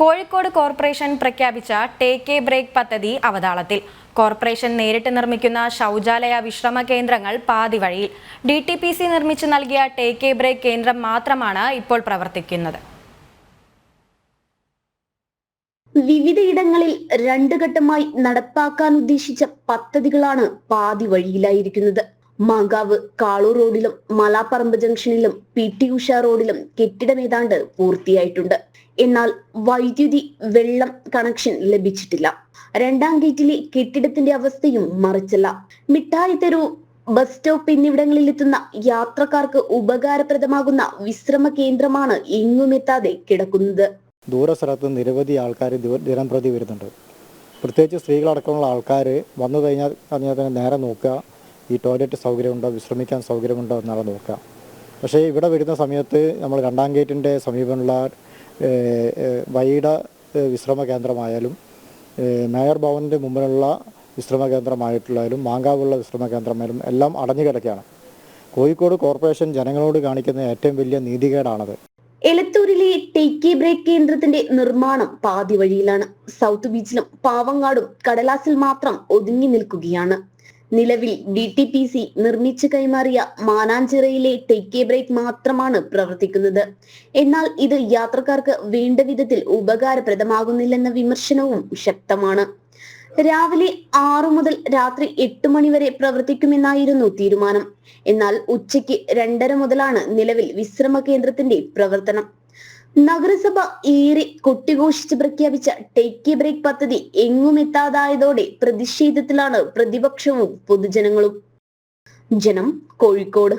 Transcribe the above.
Kozhikode corporation പ്രഖ്യാപിച്ച take A break പദ്ധതി അവതാളത്തിൽ. Corporation നേരിട്ട് നിർമ്മിക്കുന്ന ശൗചാലയ വിശ്രമ കേന്ദ്രങ്ങൾ പാതി വഴിയിൽ. DTPC നിർമ്മിച്ചു നൽകിയ ടേക്ക് എ ബ്രേക്ക് കേന്ദ്രം മാത്രമാണ് ഇപ്പോൾ പ്രവർത്തിക്കുന്നത്. വിവിധയിടങ്ങളിൽ രണ്ട് ഘട്ടമായി നടപ്പാക്കാൻ ഉദ്ദേശിച്ച പദ്ധതികളാണ് പാതി വഴിയിലായിരിക്കുന്നത്. മാങ്കാവ് കാളൂർ റോഡിലും മലാപ്പറമ്പ് ജംഗ്ഷനിലും PT ഉഷ റോഡിലും കെട്ടിടം ഏതാണ്ട് പൂർത്തിയായിട്ടുണ്ട്. എന്നാൽ വൈദ്യുതി വെള്ളം കണക്ഷൻ ലഭിച്ചിട്ടില്ല. രണ്ടാം ഗേറ്റിലെ കെട്ടിടത്തിന്റെ അവസ്ഥയും മറിച്ചല്ല. മിഠായി തെരുവ്, ബസ് സ്റ്റോപ്പ് എന്നിവിടങ്ങളിൽ എത്തുന്ന യാത്രക്കാർക്ക് ഉപകാരപ്രദമാകുന്ന വിശ്രമ കേന്ദ്രമാണ് എങ്ങുമെത്താതെ കിടക്കുന്നത്. ദൂരസ്ഥലത്ത് നിരവധി ആൾക്കാർ ദിനം പ്രതി വരുന്നുണ്ട്. പ്രത്യേകിച്ച് സ്ത്രീകളടക്കമുള്ള ആൾക്കാർ വന്നു കഴിഞ്ഞാൽ തന്നെ നേരെ നോക്കുക, ഈ ടോയ്ലറ്റ് സൗകര്യമുണ്ടോ, വിശ്രമിക്കാൻ സൗകര്യമുണ്ടോ എന്നാണ് നോക്കുക. പക്ഷേ ഇവിടെ വരുന്ന സമയത്ത് നമ്മൾ രണ്ടാം ഗേറ്റിൻ്റെ സമീപമുള്ള വൈഡ വിശ്രമ കേന്ദ്രമായാലും മേയർ ഭവൻ്റെ മുമ്പിലുള്ള വിശ്രമ കേന്ദ്രമായിട്ടുള്ളതിലും മാങ്കാവുള്ള വിശ്രമ കേന്ദ്രമായാലും എല്ലാം അടഞ്ഞു കിടക്കുകയാണ്. കോഴിക്കോട് കോർപ്പറേഷൻ ജനങ്ങളോട് കാണിക്കുന്ന ഏറ്റവും വലിയ നീതികേടാണത്. എലത്തൂരിലെ ടേക്ക് എ ബ്രേക്ക് കേന്ദ്രത്തിന്റെ നിർമ്മാണം പാതി വഴിയിലാണ്. സൗത്ത് ബീച്ചിലും പാവങ്ങാടും കടലാസിൽ മാത്രം ഒതുങ്ങി നിൽക്കുകയാണ്. നിലവിൽ DTPC നിർമ്മിച്ചു കൈമാറിയ മാനാഞ്ചിറയിലെ ടേക്ക് എ ബ്രേക്ക് മാത്രമാണ് പ്രവർത്തിക്കുന്നത്. എന്നാൽ ഇത് യാത്രക്കാർക്ക് വേണ്ട വിധത്തിൽ ഉപകാരപ്രദമാകുന്നില്ലെന്ന വിമർശനവും ശക്തമാണ്. രാവിലെ 6 മുതൽ രാത്രി 8 മണി വരെ പ്രവർത്തിക്കുമെന്നായിരുന്നു തീരുമാനം. എന്നാൽ ഉച്ചയ്ക്ക് 2:30 മുതലാണ് നിലവിൽ വിശ്രമ കേന്ദ്രത്തിന്റെ പ്രവർത്തനം. നഗരസഭ ഏറെ കൊട്ടിഘോഷിച്ച് പ്രഖ്യാപിച്ച ടേക്ക് എ ബ്രേക്ക് പദ്ധതി എങ്ങുമെത്താതായതോടെ പ്രതിഷേധത്തിലാണ് പ്രതിപക്ഷവും പൊതുജനങ്ങളും. ജനം, കോഴിക്കോട്.